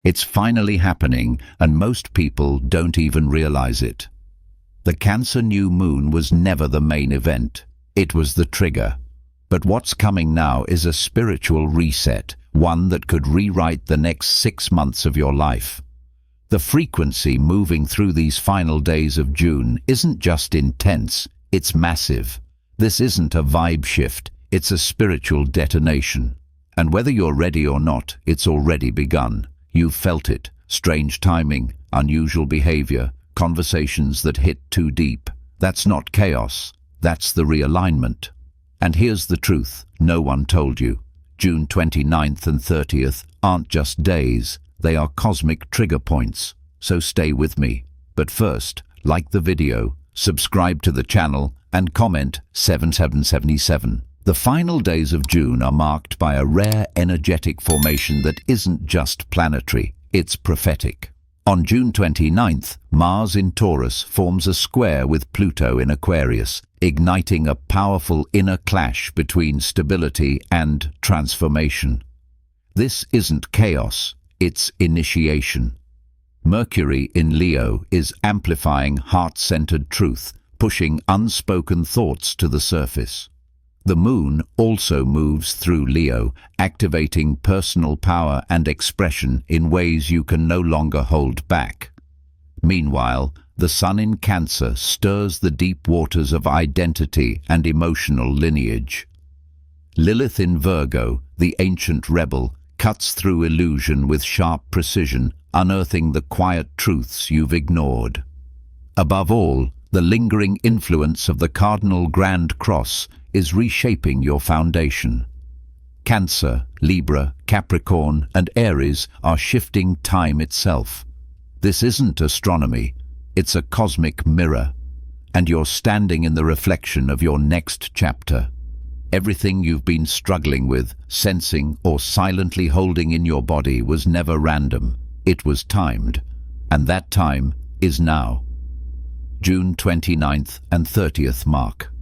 It's finally happening, and most people don't even realize it. The Cancer new moon was never the main event. It was the trigger. But what's coming now is a spiritual reset, one that could rewrite the next 6 months of your life. The frequency moving through these final days of June isn't just intense, it's massive. This isn't a vibe shift, it's a spiritual detonation. And whether you're ready or not, it's already begun. You've felt it: strange timing, unusual behavior, conversations that hit too deep. That's not chaos, that's the realignment. And here's the truth no one told you. June 29th and 30th aren't just days, they are cosmic trigger points. So stay with me. But first, like the video, subscribe to the channel, and comment 7777. The final days of June are marked by a rare energetic formation that isn't just planetary, it's prophetic. On June 29th, Mars in Taurus forms a square with Pluto in Aquarius, igniting a powerful inner clash between stability and transformation. This isn't chaos, it's initiation. Mercury in Leo is amplifying heart-centered truth, pushing unspoken thoughts to the surface. The moon also moves through Leo, activating personal power and expression in ways you can no longer hold back. Meanwhile, the sun in Cancer stirs the deep waters of identity and emotional lineage. Lilith in Virgo, the ancient rebel, cuts through illusion with sharp precision, unearthing the quiet truths you've ignored. Above all, the lingering influence of the cardinal Grand Cross is reshaping your foundation. Cancer, Libra, Capricorn, and Aries are shifting time itself. This isn't astronomy, it's a cosmic mirror, and you're standing in the reflection of your next chapter. Everything you've been struggling with, sensing, or silently holding in your body was never random. It was timed, and that time is now. June 29th and 30th mark.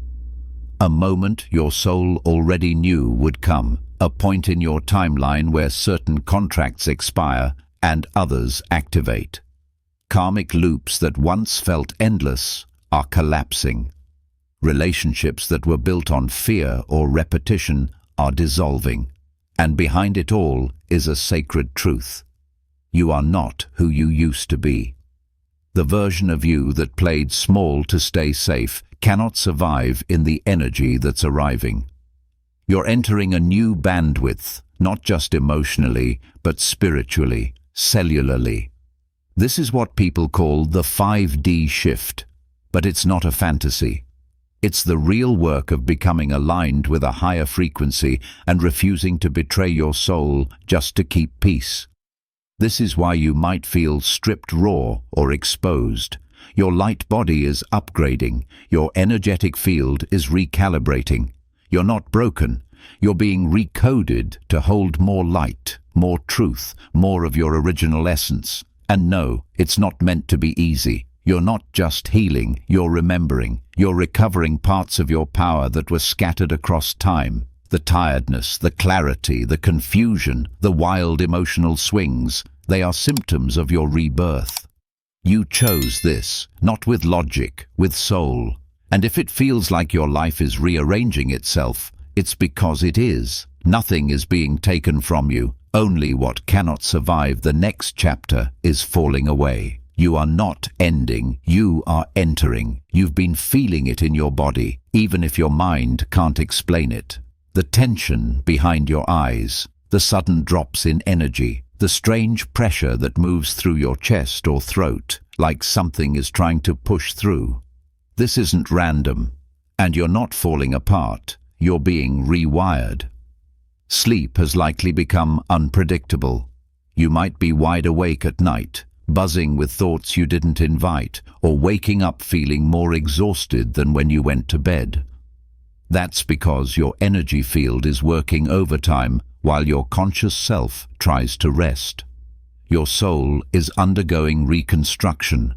A moment your soul already knew would come, a point in your timeline where certain contracts expire and others activate. Karmic loops that once felt endless are collapsing. Relationships that were built on fear or repetition are dissolving. And behind it all is a sacred truth. You are not who you used to be. The version of you that played small to stay safe cannot survive in the energy that's arriving. You're entering a new bandwidth, not just emotionally, but spiritually, cellularly. This is what people call the 5D shift, but it's not a fantasy. It's the real work of becoming aligned with a higher frequency and refusing to betray your soul just to keep peace. This is why you might feel stripped raw or exposed. Your light body is upgrading, your energetic field is recalibrating. You're not broken, you're being recoded to hold more light, more truth, more of your original essence. And no, it's not meant to be easy. You're not just healing, you're remembering. You're recovering parts of your power that were scattered across time. The tiredness, the clarity, the confusion, the wild emotional swings, they are symptoms of your rebirth. You chose this, not with logic, with soul. And if it feels like your life is rearranging itself, it's because it is. Nothing is being taken from you. Only what cannot survive the next chapter is falling away. You are not ending, you are entering. You've been feeling it in your body, even if your mind can't explain it. The tension behind your eyes, the sudden drops in energy, the strange pressure that moves through your chest or throat, like something is trying to push through. This isn't random, and you're not falling apart, you're being rewired. Sleep has likely become unpredictable. You might be wide awake at night, buzzing with thoughts you didn't invite, or waking up feeling more exhausted than when you went to bed. That's because your energy field is working overtime while your conscious self tries to rest. Your soul is undergoing reconstruction.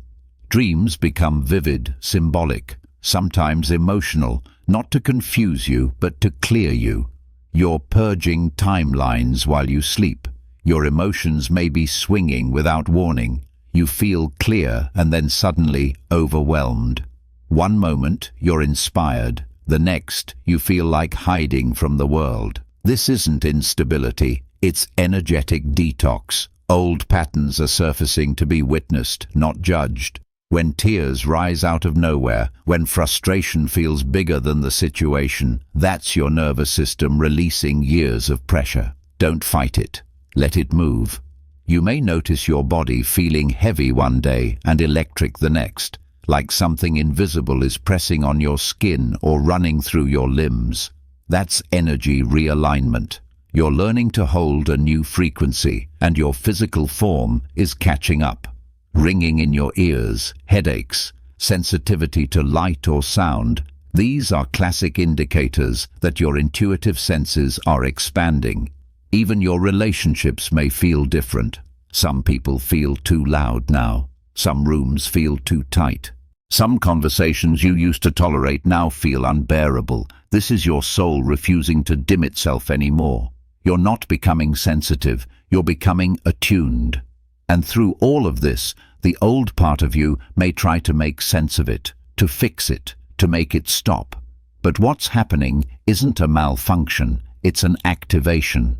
Dreams become vivid, symbolic, sometimes emotional, not to confuse you but to clear you. You're purging timelines while you sleep. Your emotions may be swinging without warning. You feel clear and then suddenly overwhelmed. One moment you're inspired, the next you feel like hiding from the world. This isn't instability, it's energetic detox. Old patterns are surfacing to be witnessed, not judged. When tears rise out of nowhere, when frustration feels bigger than the situation, that's your nervous system releasing years of pressure. Don't fight it. Let it move. You may notice your body feeling heavy one day and electric the next, like something invisible is pressing on your skin or running through your limbs. That's energy realignment. You're learning to hold a new frequency, and your physical form is catching up. Ringing in your ears, headaches, sensitivity to light or sound. These are classic indicators that your intuitive senses are expanding. Even your relationships may feel different. Some people feel too loud now. Some rooms feel too tight. Some conversations you used to tolerate now feel unbearable. This is your soul refusing to dim itself anymore. You're not becoming sensitive, you're becoming attuned. And through all of this, the old part of you may try to make sense of it, to fix it, to make it stop. But what's happening isn't a malfunction, it's an activation.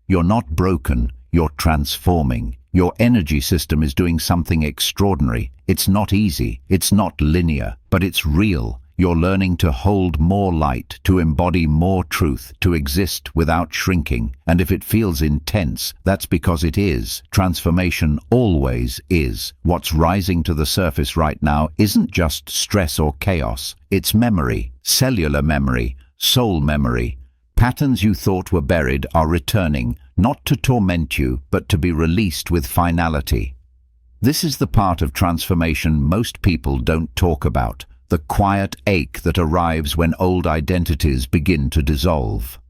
You're not broken, you're transforming. Your energy system is doing something extraordinary. It's not easy, it's not linear, but it's real. You're learning to hold more light, to embody more truth, to exist without shrinking. And if it feels intense, that's because it is. Transformation always is. What's rising to the surface right now isn't just stress or chaos. It's memory, cellular memory, soul memory. Patterns you thought were buried are returning, not to torment you, but to be released with finality. This is the part of transformation most people don't talk about. The quiet ache that arrives when old identities begin to dissolve.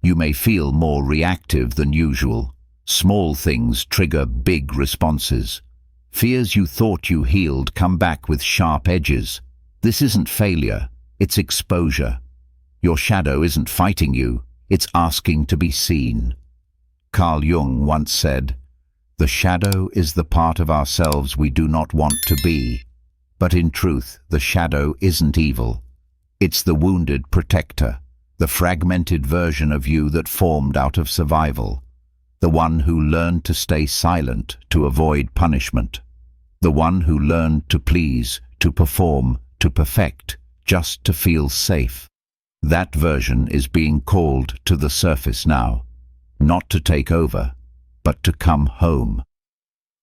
You may feel more reactive than usual. Small things trigger big responses. Fears you thought you healed come back with sharp edges. This isn't failure, it's exposure. Your shadow isn't fighting you, it's asking to be seen. Carl Jung once said, "The shadow is the part of ourselves we do not want to be." But in truth, the shadow isn't evil. It's the wounded protector, the fragmented version of you that formed out of survival, the one who learned to stay silent to avoid punishment, the one who learned to please, to perform, to perfect, just to feel safe. That version is being called to the surface now, not to take over, but to come home.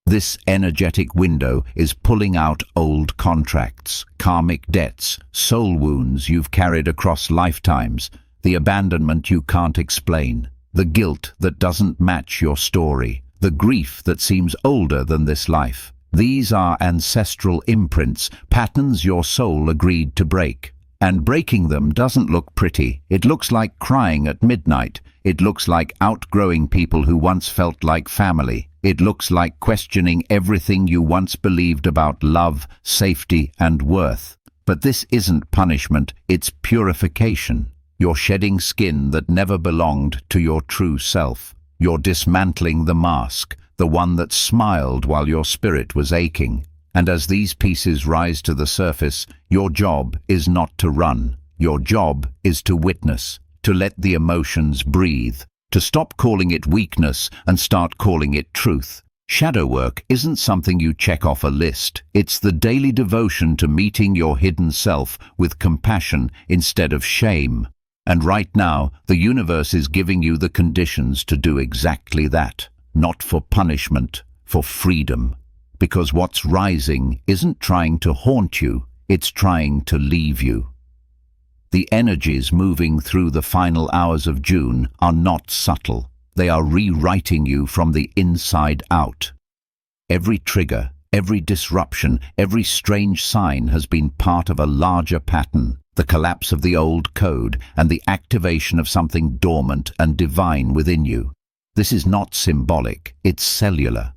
This energetic window is pulling out old contracts, karmic debts, soul wounds you've carried across lifetimes, the abandonment you can't explain, the guilt that doesn't match your story, the grief that seems older than this life. These are ancestral imprints, patterns your soul agreed to break. And breaking them doesn't look pretty. It looks like crying at midnight. It looks like outgrowing people who once felt like family. It looks like questioning everything you once believed about love, safety, and worth. But this isn't punishment, it's purification. You're shedding skin that never belonged to your true self. You're dismantling the mask, the one that smiled while your spirit was aching. And as these pieces rise to the surface, your job is not to run. Your job is to witness, to let the emotions breathe, to stop calling it weakness and start calling it truth. Shadow work isn't something you check off a list. It's the daily devotion to meeting your hidden self with compassion instead of shame. And right now, the universe is giving you the conditions to do exactly that. Not for punishment, for freedom. Because what's rising isn't trying to haunt you, it's trying to leave you. The energies moving through the final hours of June are not subtle. They are rewriting you from the inside out. Every trigger, every disruption, every strange sign has been part of a larger pattern, the collapse of the old code and the activation of something dormant and divine within you. This is not symbolic, it's cellular.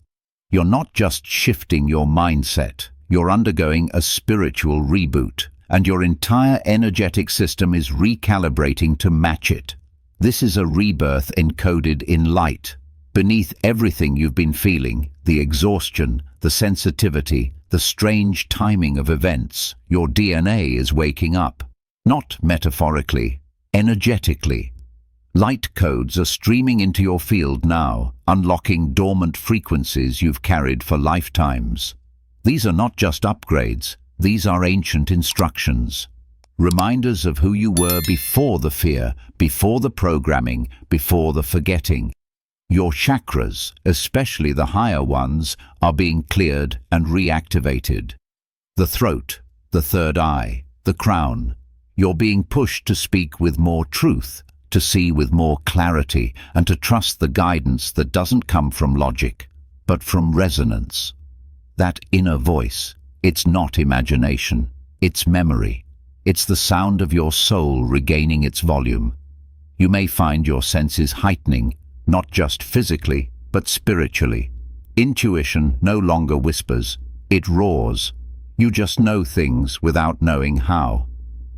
You're not just shifting your mindset, you're undergoing a spiritual reboot, and your entire energetic system is recalibrating to match it. This is a rebirth encoded in light. Beneath everything you've been feeling, the exhaustion, the sensitivity, the strange timing of events, your DNA is waking up. Not metaphorically, energetically. Light codes are streaming into your field now, unlocking dormant frequencies you've carried for lifetimes. These are not just upgrades, these are ancient instructions. Reminders of who you were before the fear, before the programming, before the forgetting. Your chakras, especially the higher ones, are being cleared and reactivated. The throat, the third eye, the crown. You're being pushed to speak with more truth, to see with more clarity, and to trust the guidance that doesn't come from logic, but from resonance. That inner voice, it's not imagination, it's memory. It's the sound of your soul regaining its volume. You may find your senses heightening, not just physically, but spiritually. Intuition no longer whispers, it roars. You just know things without knowing how.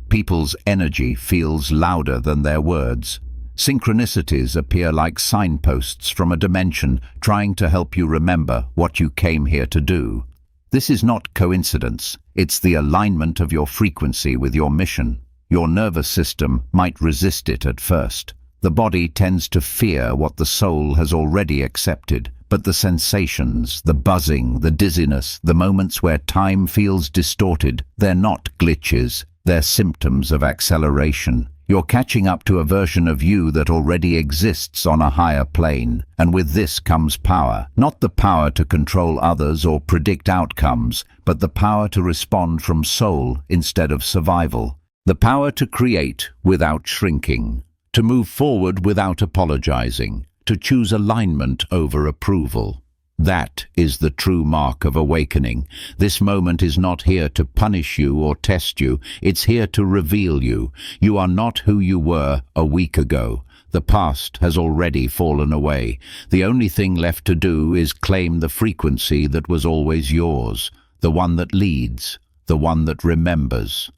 People's energy feels louder than their words. Synchronicities appear like signposts from a dimension trying to help you remember what you came here to do. This is not coincidence, it's the alignment of your frequency with your mission. Your nervous system might resist it at first. The body tends to fear what the soul has already accepted, but the sensations, the buzzing, the dizziness, the moments where time feels distorted, they're not glitches. They're symptoms of acceleration. You're catching up to a version of you that already exists on a higher plane, and with this comes power. Not the power to control others or predict outcomes, but the power to respond from soul instead of survival. The power to create without shrinking, to move forward without apologizing, to choose alignment over approval. That is the true mark of awakening. This moment is not here to punish you or test you. It's here to reveal you. You are not who you were a week ago. The past has already fallen away. The only thing left to do is claim the frequency that was always yours, the one that leads, the one that remembers.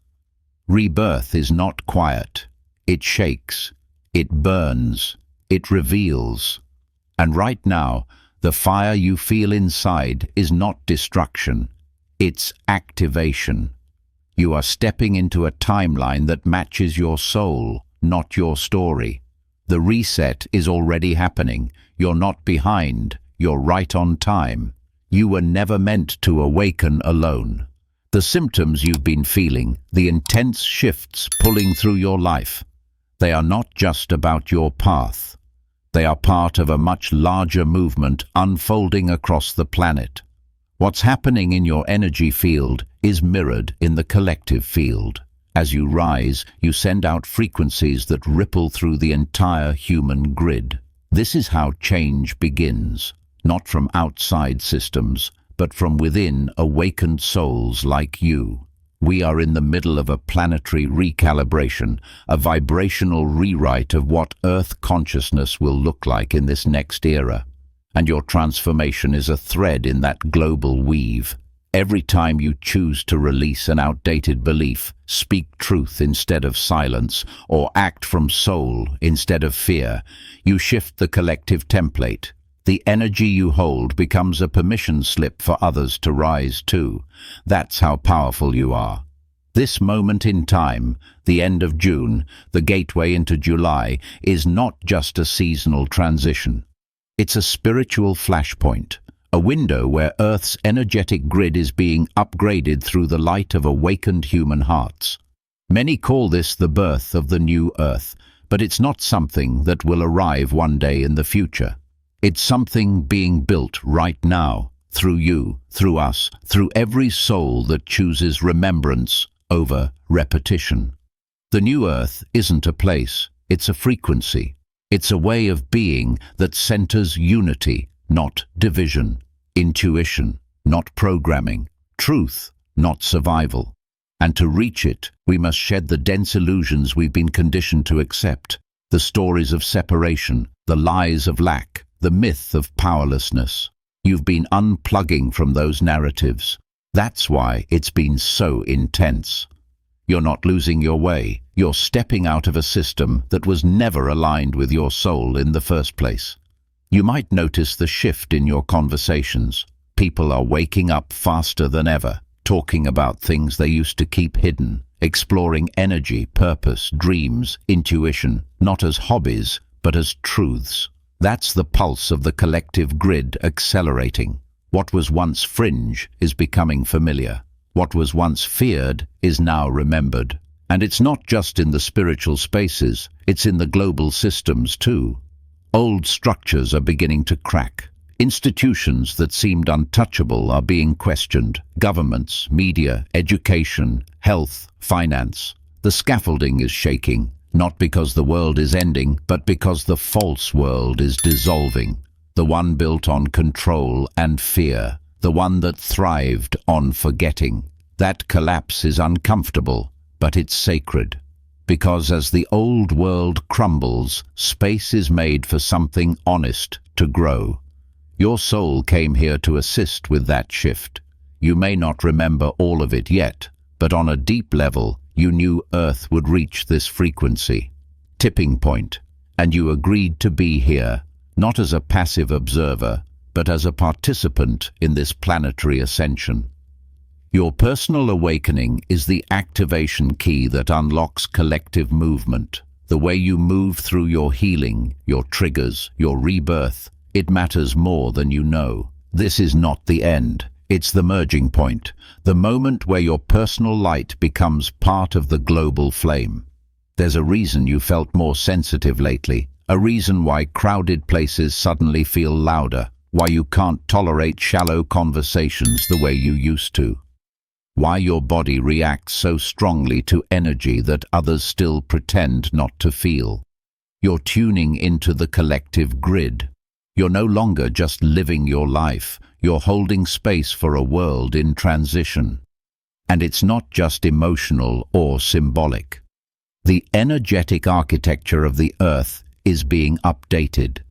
Rebirth is not quiet. It shakes. It burns. It reveals. And right now, the fire you feel inside is not destruction, it's activation. You are stepping into a timeline that matches your soul, not your story. The reset is already happening. You're not behind, you're right on time. You were never meant to awaken alone. The symptoms you've been feeling, the intense shifts pulling through your life, they are not just about your path. They are part of a much larger movement unfolding across the planet. What's happening in your energy field is mirrored in the collective field. As you rise, you send out frequencies that ripple through the entire human grid. This is how change begins, not from outside systems, but from within awakened souls like you. We are in the middle of a planetary recalibration, a vibrational rewrite of what Earth consciousness will look like in this next era. And your transformation is a thread in that global weave. Every time you choose to release an outdated belief, speak truth instead of silence, or act from soul instead of fear, you shift the collective template. The energy you hold becomes a permission slip for others to rise too. That's how powerful you are. This moment in time, the end of June, the gateway into July, is not just a seasonal transition. It's a spiritual flashpoint, a window where Earth's energetic grid is being upgraded through the light of awakened human hearts. Many call this the birth of the new Earth, but it's not something that will arrive one day in the future. It's something being built right now, through you, through us, through every soul that chooses remembrance over repetition. The new Earth isn't a place, it's a frequency. It's a way of being that centers unity, not division, intuition, not programming, truth, not survival. And to reach it, we must shed the dense illusions we've been conditioned to accept, the stories of separation, the lies of lack, the myth of powerlessness. You've been unplugging from those narratives. That's why it's been so intense. You're not losing your way. You're stepping out of a system that was never aligned with your soul in the first place. You might notice the shift in your conversations. People are waking up faster than ever, talking about things they used to keep hidden, exploring energy, purpose, dreams, intuition, not as hobbies, but as truths. That's the pulse of the collective grid accelerating. What was once fringe is becoming familiar. What was once feared is now remembered. And it's not just in the spiritual spaces, it's in the global systems too. Old structures are beginning to crack. Institutions that seemed untouchable are being questioned. Governments, media, education, health, finance. The scaffolding is shaking, not because the world is ending, but because the false world is dissolving. The one built on control and fear. The one that thrived on forgetting. That collapse is uncomfortable, but it's sacred. Because as the old world crumbles, space is made for something honest to grow. Your soul came here to assist with that shift. You may not remember all of it yet, but on a deep level, you knew Earth would reach this frequency. Tipping point. And you agreed to be here, not as a passive observer, but as a participant in this planetary ascension. Your personal awakening is the activation key that unlocks collective movement. The way you move through your healing, your triggers, your rebirth, it matters more than you know. This is not the end. It's the merging point, the moment where your personal light becomes part of the global flame. There's a reason you felt more sensitive lately, a reason why crowded places suddenly feel louder, why you can't tolerate shallow conversations the way you used to. Why your body reacts so strongly to energy that others still pretend not to feel. You're tuning into the collective grid. You're no longer just living your life, you're holding space for a world in transition. And it's not just emotional or symbolic. The energetic architecture of the Earth is being updated.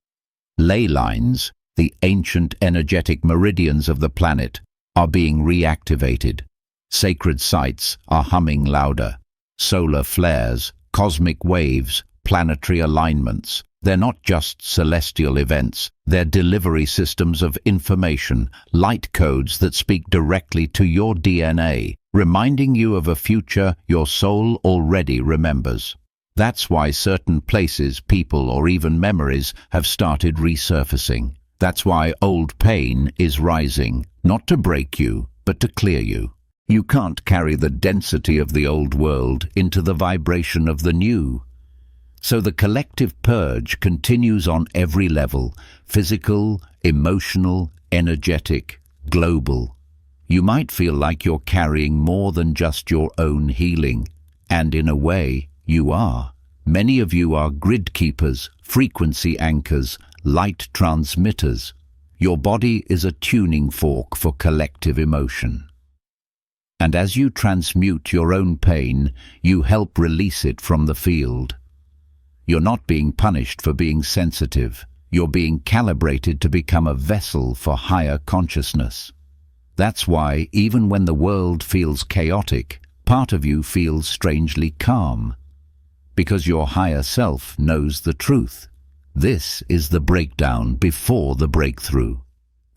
Ley lines, the ancient energetic meridians of the planet, are being reactivated. Sacred sites are humming louder. Solar flares, cosmic waves, planetary alignments. They're not just celestial events, they're delivery systems of information, light codes that speak directly to your DNA, reminding you of a future your soul already remembers. That's why certain places, people, or even memories have started resurfacing. That's why old pain is rising, not to break you, but to clear you. You can't carry the density of the old world into the vibration of the new. So the collective purge continues on every level, physical, emotional, energetic, global. You might feel like you're carrying more than just your own healing, and in a way, you are. Many of you are grid keepers, frequency anchors, light transmitters. Your body is a tuning fork for collective emotion. And as you transmute your own pain, you help release it from the field. You're not being punished for being sensitive. You're being calibrated to become a vessel for higher consciousness. That's why, even when the world feels chaotic, part of you feels strangely calm. Because your higher self knows the truth. This is the breakdown before the breakthrough.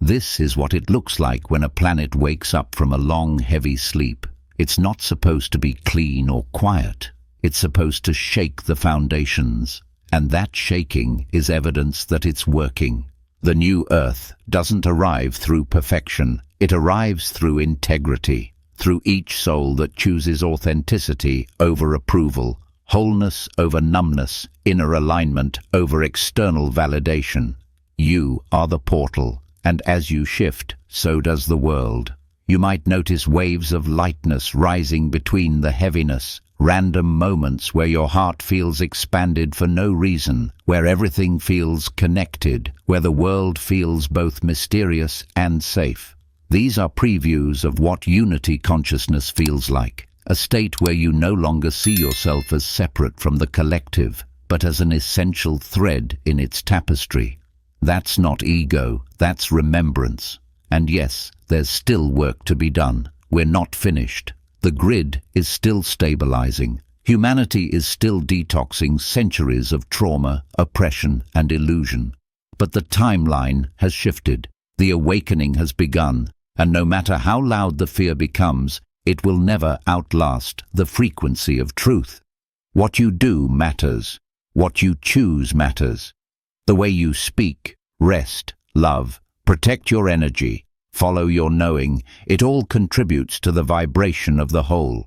This is what it looks like when a planet wakes up from a long, heavy sleep. It's not supposed to be clean or quiet. It's supposed to shake the foundations. And that shaking is evidence that it's working. The new Earth doesn't arrive through perfection. It arrives through integrity, through each soul that chooses authenticity over approval, wholeness over numbness, inner alignment over external validation. You are the portal. And as you shift, so does the world. You might notice waves of lightness rising between the heaviness, random moments where your heart feels expanded for no reason, where everything feels connected, where the world feels both mysterious and safe. These are previews of what unity consciousness feels like, a state where you no longer see yourself as separate from the collective, but as an essential thread in its tapestry. That's not ego, that's remembrance. And yes, there's still work to be done. We're not finished. The grid is still stabilizing. Humanity is still detoxing centuries of trauma, oppression, and illusion. But the timeline has shifted. The awakening has begun, and no matter how loud the fear becomes, it will never outlast the frequency of truth. What you do matters. What you choose matters. The way you speak, rest, love, protect your energy, follow your knowing, it all contributes to the vibration of the whole.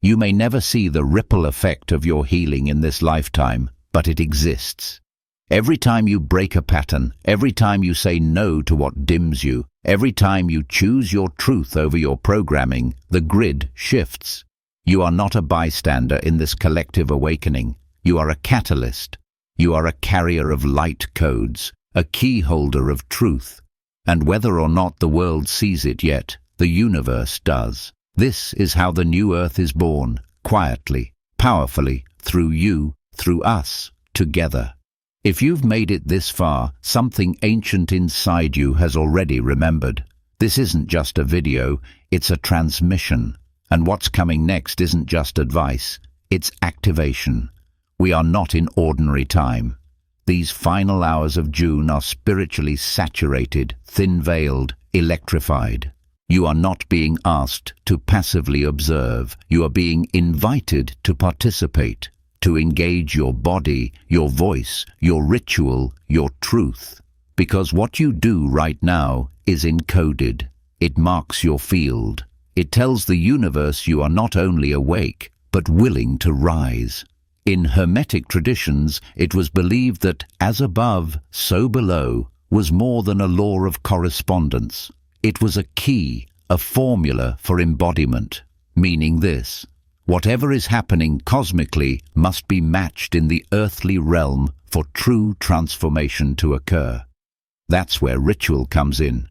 You may never see the ripple effect of your healing in this lifetime, but it exists. Every time you break a pattern, every time you say no to what dims you, every time you choose your truth over your programming, the grid shifts. You are not a bystander in this collective awakening. You are a catalyst. You are a carrier of light codes, a key holder of truth. And whether or not the world sees it yet, the universe does. This is how the new earth is born, quietly, powerfully, through you, through us, together. If you've made it this far, something ancient inside you has already remembered. This isn't just a video, it's a transmission. And what's coming next isn't just advice, it's activation. We are not in ordinary time. These final hours of June are spiritually saturated, thin-veiled, electrified. You are not being asked to passively observe. You are being invited to participate, to engage your body, your voice, your ritual, your truth. Because what you do right now is encoded. It marks your field. It tells the universe you are not only awake, but willing to rise. In Hermetic traditions, it was believed that as above, so below was more than a law of correspondence. It was a key, a formula for embodiment, meaning this: whatever is happening cosmically must be matched in the earthly realm for true transformation to occur. That's where ritual comes in.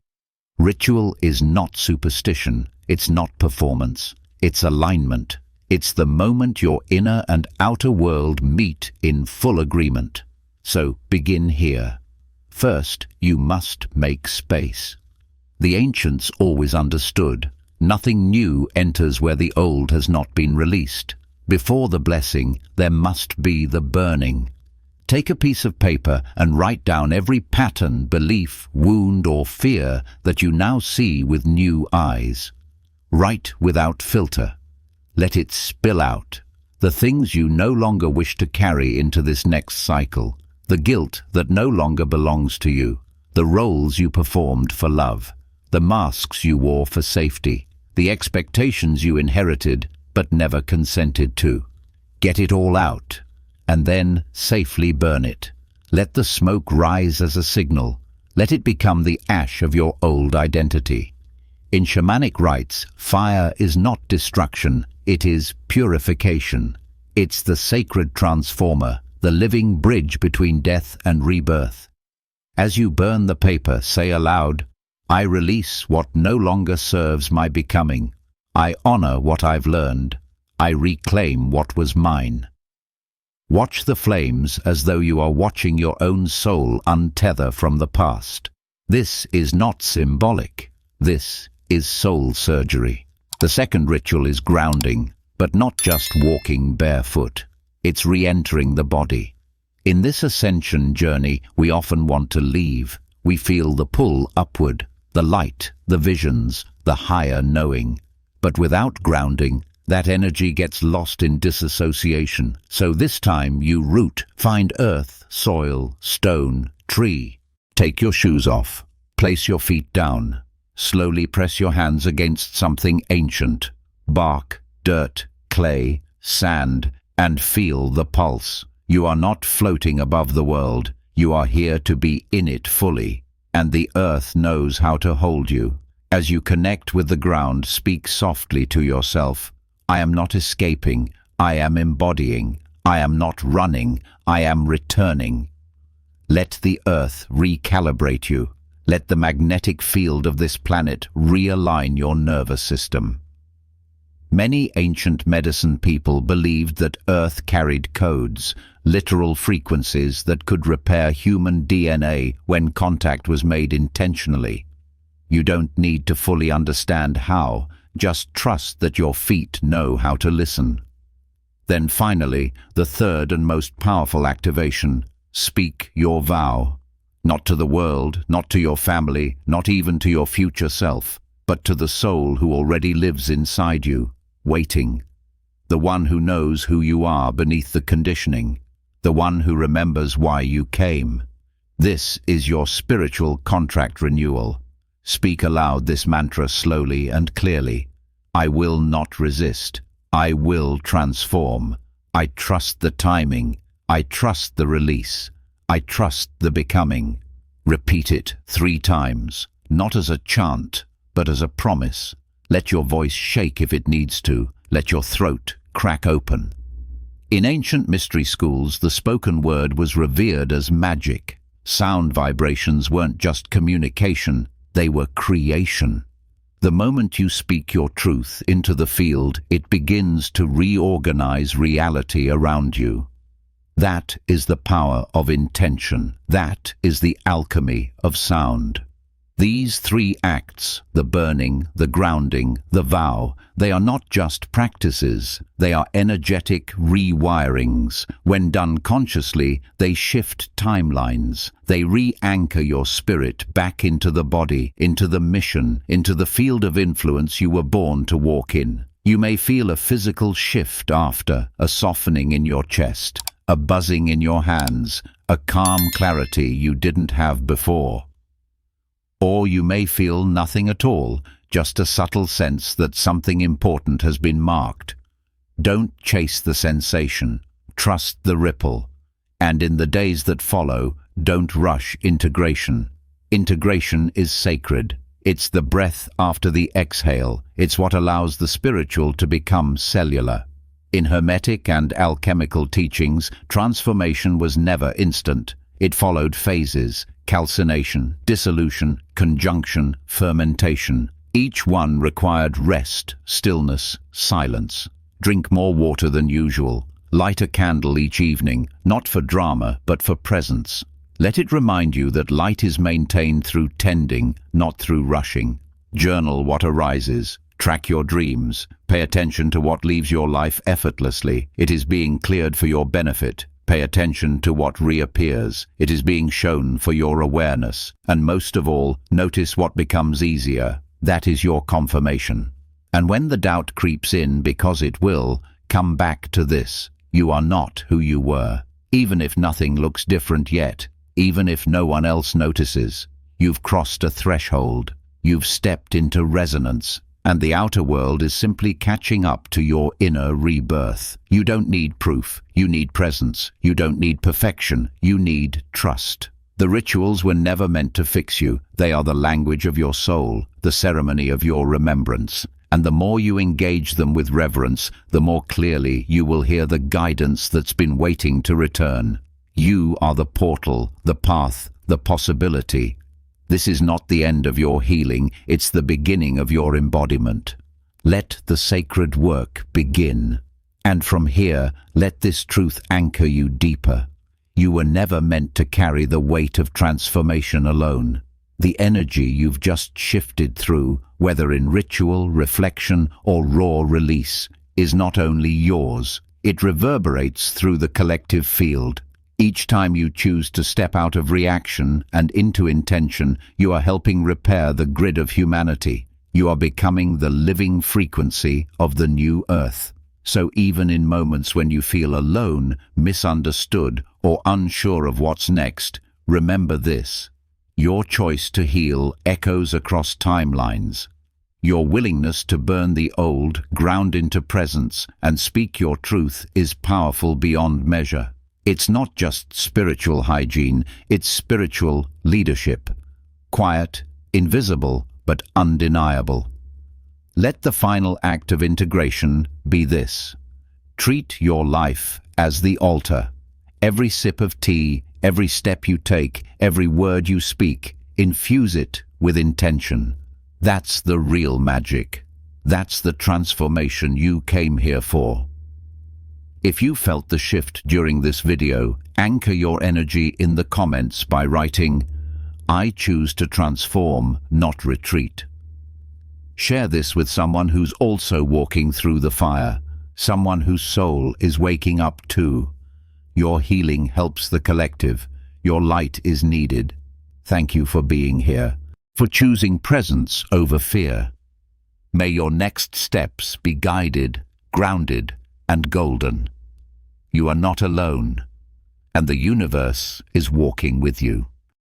Ritual is not superstition, it's not performance, it's alignment. It's the moment your inner and outer world meet in full agreement. So begin here. First, you must make space. The ancients always understood. Nothing new enters where the old has not been released. Before the blessing, there must be the burning. Take a piece of paper and write down every pattern, belief, wound or fear that you now see with new eyes. Write without filter. Let it spill out. The things you no longer wish to carry into this next cycle. The guilt that no longer belongs to you. The roles you performed for love. The masks you wore for safety. The expectations you inherited but never consented to. Get it all out, and then safely burn it. Let the smoke rise as a signal. Let it become the ash of your old identity. In shamanic rites, fire is not destruction, it is purification. It's the sacred transformer, the living bridge between death and rebirth. As you burn the paper, say aloud, I release what no longer serves my becoming. I honor what I've learned. I reclaim what was mine. Watch the flames as though you are watching your own soul untether from the past. This is not symbolic. This is soul surgery. The second ritual is grounding, but not just walking barefoot. It's re-entering the body. In this ascension journey, we often want to leave. We feel the pull upward, the light, the visions, the higher knowing. But without grounding, that energy gets lost in disassociation. So this time you root, find earth, soil, stone, tree. Take your shoes off. Place your feet down. Slowly press your hands against something ancient. Bark, dirt, clay, sand, and feel the pulse. You are not floating above the world. You are here to be in it fully. And the earth knows how to hold you. As you connect with the ground, speak softly to yourself. I am not escaping. I am embodying. I am not running. I am returning. Let the earth recalibrate you. Let the magnetic field of this planet realign your nervous system. Many ancient medicine people believed that Earth carried codes, literal frequencies that could repair human DNA when contact was made intentionally. You don't need to fully understand how, just trust that your feet know how to listen. Then finally, the third and most powerful activation, speak your vow. Not to the world, not to your family, not even to your future self, but to the soul who already lives inside you, waiting. The one who knows who you are beneath the conditioning. The one who remembers why you came. This is your spiritual contract renewal. Speak aloud this mantra slowly and clearly. I will not resist. I will transform. I trust the timing. I trust the release. I trust the becoming. Repeat it 3 times, not as a chant, but as a promise. Let your voice shake if it needs to. Let your throat crack open. In ancient mystery schools, the spoken word was revered as magic. Sound vibrations weren't just communication, they were creation. The moment you speak your truth into the field, it begins to reorganize reality around you. That is the power of intention. That is the alchemy of sound. These 3 acts, the burning, the grounding, the vow, they are not just practices, they are energetic rewirings. When done consciously, they shift timelines. They re-anchor your spirit back into the body, into the mission, into the field of influence you were born to walk in. You may feel a physical shift after, a softening in your chest, a buzzing in your hands, a calm clarity you didn't have before. Or you may feel nothing at all, just a subtle sense that something important has been marked. Don't chase the sensation, trust the ripple. And in the days that follow, don't rush integration. Integration is sacred. It's the breath after the exhale. It's what allows the spiritual to become cellular. In Hermetic and alchemical teachings, transformation was never instant. It followed phases: calcination, dissolution, conjunction, fermentation. Each one required rest, stillness, silence. Drink more water than usual. Light a candle each evening, not for drama, but for presence. Let it remind you that light is maintained through tending, not through rushing. Journal what arises. Track your dreams. Pay attention to what leaves your life effortlessly. It is being cleared for your benefit. Pay attention to what reappears. It is being shown for your awareness. And most of all, notice what becomes easier. That is your confirmation. And when the doubt creeps in, because it will, come back to this. You are not who you were. Even if nothing looks different yet, even if no one else notices, you've crossed a threshold. You've stepped into resonance. And the outer world is simply catching up to your inner rebirth. You don't need proof. You need presence. You don't need perfection. You need trust. The rituals were never meant to fix you. They are the language of your soul, the ceremony of your remembrance. And the more you engage them with reverence, the more clearly you will hear the guidance that's been waiting to return. You are the portal, the path, the possibility. This is not the end of your healing, it's the beginning of your embodiment. Let the sacred work begin. And from here, let this truth anchor you deeper. You were never meant to carry the weight of transformation alone. The energy you've just shifted through, whether in ritual, reflection, or raw release, is not only yours, it reverberates through the collective field. Each time you choose to step out of reaction and into intention, you are helping repair the grid of humanity. You are becoming the living frequency of the new earth. So even in moments when you feel alone, misunderstood, or unsure of what's next, remember this. Your choice to heal echoes across timelines. Your willingness to burn the old, ground into presence, and speak your truth is powerful beyond measure. It's not just spiritual hygiene, it's spiritual leadership. Quiet, invisible, but undeniable. Let the final act of integration be this. Treat your life as the altar. Every sip of tea, every step you take, every word you speak, infuse it with intention. That's the real magic. That's the transformation you came here for. If you felt the shift during this video, anchor your energy in the comments by writing, "I choose to transform, not retreat." Share this with someone who's also walking through the fire, someone whose soul is waking up too. Your healing helps the collective. Your light is needed. thank you for being here, for choosing presence over fear. May your next steps be guided, grounded, and golden. You are not alone, and the universe is walking with you.